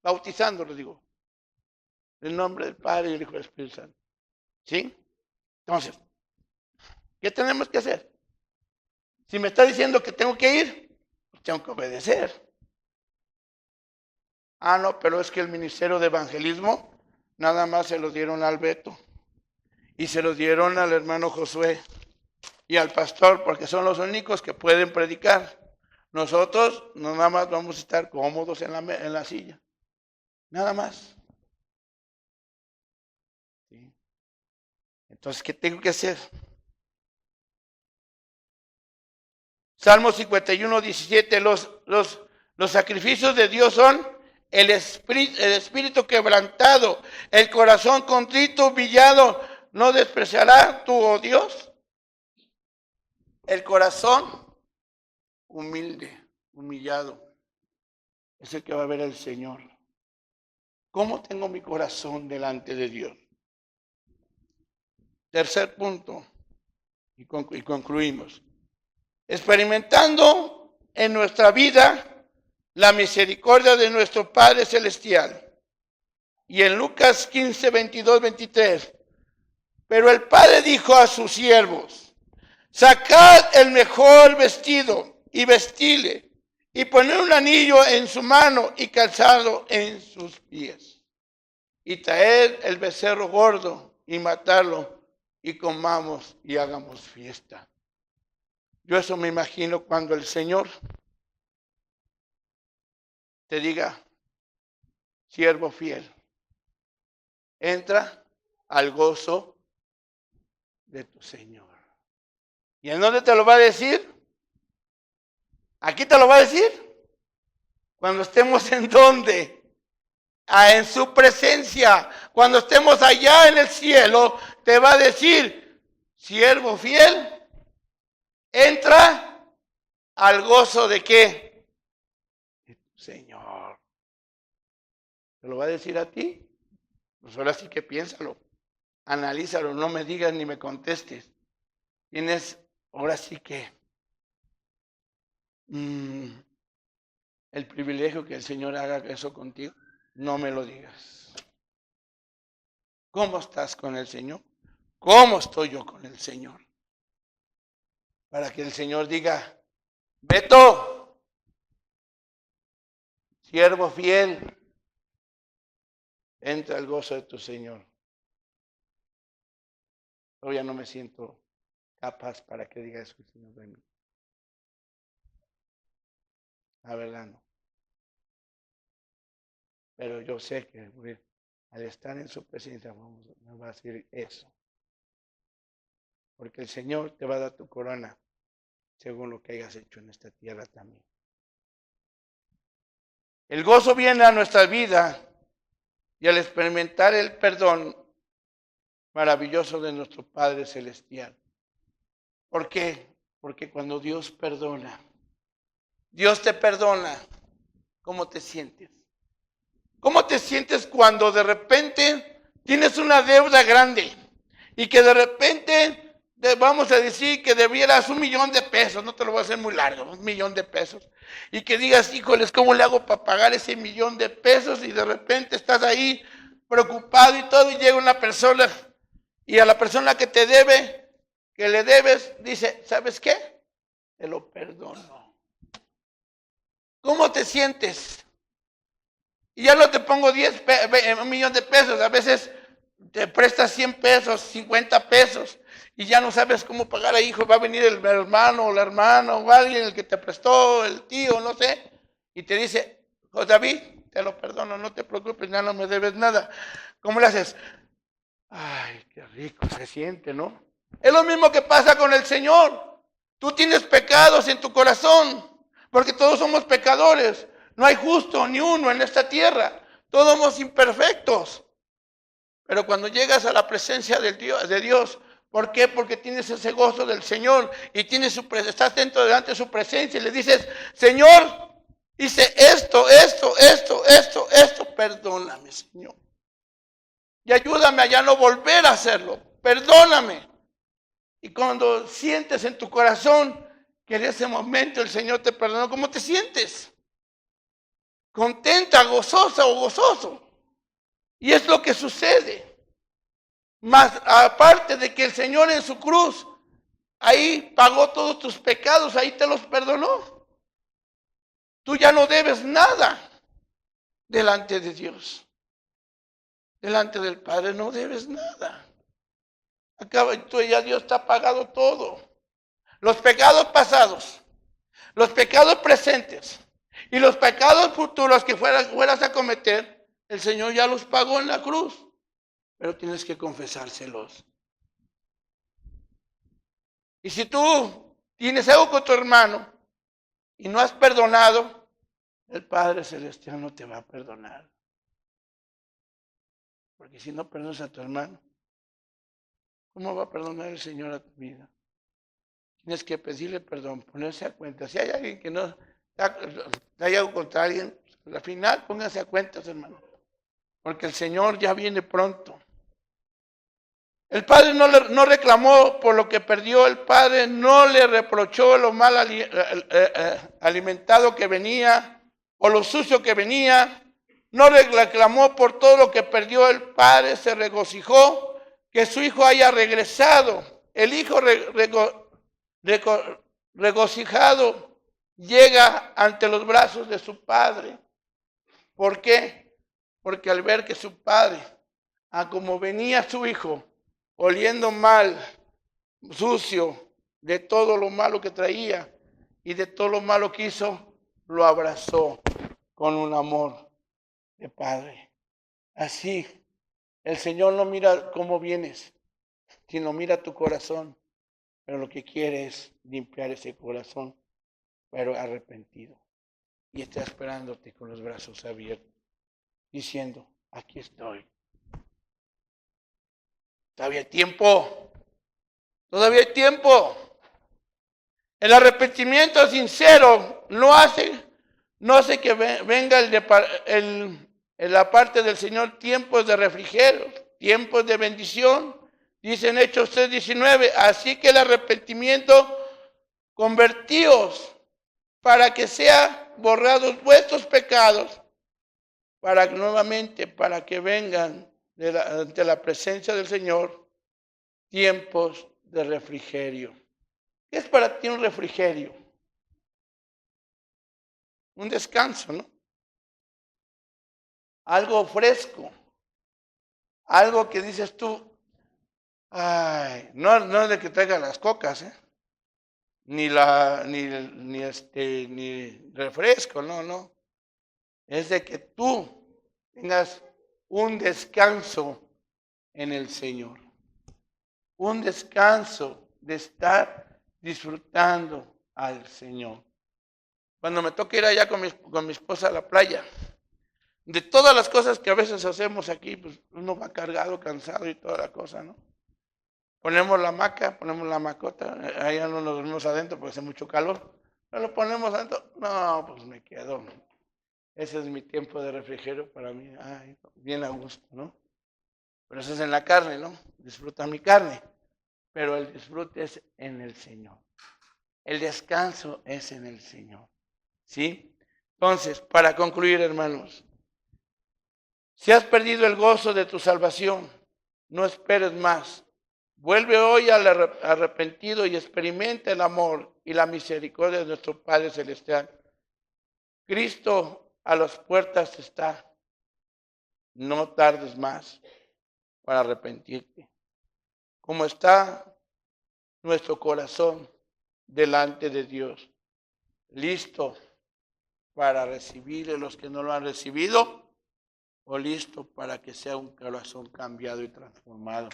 Bautizándolos, digo. En el nombre del Padre, del Hijo y del Espíritu Santo. ¿Sí? Entonces, ¿qué tenemos que hacer? Si me está diciendo que tengo que ir, pues tengo que obedecer. Ah, no, pero es que el ministerio de evangelismo nada más se lo dieron al Beto y se lo dieron al hermano Josué y al pastor porque son los únicos que pueden predicar. Nosotros no nada más vamos a estar cómodos en la silla. Nada más. ¿Sí? Entonces, ¿qué tengo que hacer? Salmo 51, 17, los sacrificios de Dios son el espíritu quebrantado, el corazón contrito, humillado, ¿no despreciará tú, oh Dios? El corazón humilde, humillado, es el que va a ver el Señor. ¿Cómo tengo mi corazón delante de Dios? Tercer punto, y concluimos. Experimentando en nuestra vida la misericordia de nuestro Padre Celestial. Y en Lucas 15, 22, 23, Pero el padre dijo a sus siervos: sacad el mejor vestido y vestile, y poned un anillo en su mano y calzado en sus pies. Y traed el becerro gordo y matarlo, y comamos y hagamos fiesta. Yo eso me imagino cuando el Señor te diga: siervo fiel, entra al gozo de tu Señor. ¿Y en dónde te lo va a decir? ¿Aquí te lo va a decir? Cuando estemos en dónde? En su presencia. Cuando estemos allá en el cielo, te va a decir: siervo fiel, entra al gozo de ¿qué? De tu Señor. ¿Te lo va a decir a ti? Pues ahora sí que piénsalo, analízalo, no me digas ni me contestes. Tienes ahora sí que el privilegio que el Señor haga eso contigo. No me lo digas. ¿Cómo estás con el Señor? ¿Cómo estoy yo con el Señor? Para que el Señor diga: Beto, siervo fiel, entra al gozo de tu Señor. Todavía no me siento capaz para que diga eso el Señor de mí. La verdad no. Pero yo sé que al estar en su presencia me va a decir eso. Porque el Señor te va a dar tu corona según lo que hayas hecho en esta tierra también. El gozo viene a nuestra vida y al experimentar el perdón maravilloso de nuestro Padre Celestial. ¿Por qué? Porque cuando Dios perdona, Dios te perdona, ¿cómo te sientes? ¿Cómo te sientes cuando de repente tienes una deuda grande y que de repente vamos a decir que debieras $1,000,000? No te lo voy a hacer muy largo, $1,000,000. Y que digas: híjoles, ¿cómo le hago para pagar ese $1,000,000? Y de repente estás ahí preocupado y todo, y llega una persona y a la persona que te debe, que le debes, dice: ¿sabes qué? Te lo perdono. ¿Cómo te sientes? Y ya no te pongo $1,000,000. A veces te prestas $100, $50, y ya no sabes cómo pagar a hijo. Va a venir el hermano o la hermana o alguien, el que te prestó, el tío, no sé, y te dice: José David, te lo perdono, no te preocupes, ya no me debes nada. ¿Cómo le haces? Ay, qué rico se siente, ¿no? Es lo mismo que pasa con el Señor. Tú tienes pecados en tu corazón, porque todos somos pecadores. No hay justo ni uno en esta tierra. Todos somos imperfectos. Pero cuando llegas a la presencia de Dios, ¿por qué? Porque tienes ese gozo del Señor y estás dentro delante de su presencia y le dices: Señor, hice esto, perdóname, Señor. Y ayúdame a ya no volver a hacerlo. Perdóname. Y cuando sientes en tu corazón que en ese momento el Señor te perdonó, ¿cómo te sientes? Contenta, gozosa o gozoso. Y es lo que sucede. Más aparte de que el Señor en su cruz, ahí pagó todos tus pecados, ahí te los perdonó. Tú ya no debes nada delante de Dios. Delante del Padre no debes nada. Ya Dios te ha pagado todo. Los pecados pasados, los pecados presentes y los pecados futuros que fueras a cometer, el Señor ya los pagó en la cruz. Pero tienes que confesárselos. Y si tú tienes algo con tu hermano y no has perdonado, el Padre Celestial no te va a perdonar. Porque si no perdonas a tu hermano, ¿cómo va a perdonar el Señor a tu vida? Tienes que pedirle perdón, ponerse a cuenta. Si hay alguien que no hay algo contra alguien, al final pónganse a cuentas, hermano. Porque el Señor ya viene pronto. El Padre no reclamó por lo que perdió. El Padre no le reprochó lo mal alimentado que venía o lo sucio que venía. No reclamó por todo lo que perdió. El Padre se regocijó que su hijo haya regresado. El hijo regocijado llega ante los brazos de su padre. ¿Por qué? Porque al ver que su padre, como venía su hijo, oliendo mal, sucio, de todo lo malo que traía y de todo lo malo que hizo, lo abrazó con un amor de padre. Así, el Señor no mira cómo vienes, sino mira tu corazón. Pero lo que quiere es limpiar ese corazón, pero arrepentido. Y está esperándote con los brazos abiertos, diciendo, aquí estoy. Todavía hay tiempo. Todavía hay tiempo. El arrepentimiento sincero no hace que venga en la parte del Señor tiempos de refrigerio, tiempos de bendición. Dice en Hechos 3:19, así que el arrepentimiento, convertíos para que sean borrados vuestros pecados, para que vengan ante la presencia del Señor tiempos de refrigerio. ¿Qué es para ti un refrigerio? Un descanso, ¿no? Algo fresco, algo que dices tú, ay, no es de que traigan las cocas, ni refresco, no. Es de que tú tengas un descanso en el Señor. Un descanso de estar disfrutando al Señor. Cuando me toca ir allá con mi esposa a la playa, de todas las cosas que a veces hacemos aquí, pues uno va cargado, cansado y toda la cosa, ¿no? Ponemos la hamaca, ponemos la macota, allá no nos dormimos adentro porque hace mucho calor, pero lo ponemos adentro, no, pues me quedo. Ese es mi tiempo de refrigerio para mí, ay, bien a gusto, ¿no? Pero eso es en la carne, ¿no? Disfruta mi carne, pero el disfrute es en el Señor. El descanso es en el Señor, ¿sí? Entonces, para concluir, hermanos, si has perdido el gozo de tu salvación, no esperes más. Vuelve hoy al arrepentido y experimenta el amor y la misericordia de nuestro Padre Celestial. Cristo a las puertas está. No tardes más para arrepentirte. Como está nuestro corazón delante de Dios, listo para recibir a los que no lo han recibido, o listo para que sea un corazón cambiado y transformado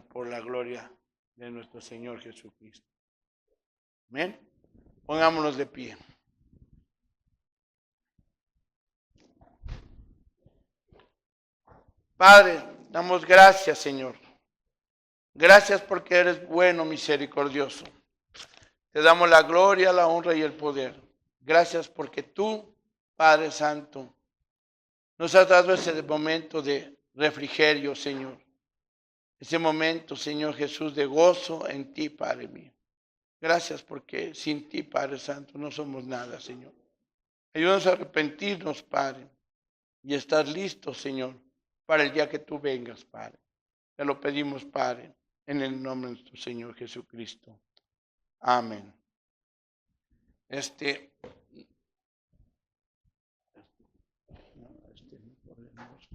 por la gloria de nuestro Señor Jesucristo. Amén. Pongámonos de pie. Padre, damos gracias, Señor. Gracias porque eres bueno, misericordioso. Te damos la gloria, la honra y el poder. Gracias porque tú, Padre Santo, nos has dado ese momento de refrigerio, Señor. Ese momento, Señor Jesús, de gozo en ti, Padre mío. Gracias porque sin ti, Padre Santo, no somos nada, Señor. Ayúdanos a arrepentirnos, Padre, y estar listos, Señor, para el día que tú vengas, Padre. Te lo pedimos, Padre, en el nombre de nuestro Señor Jesucristo. Amén. No podemos.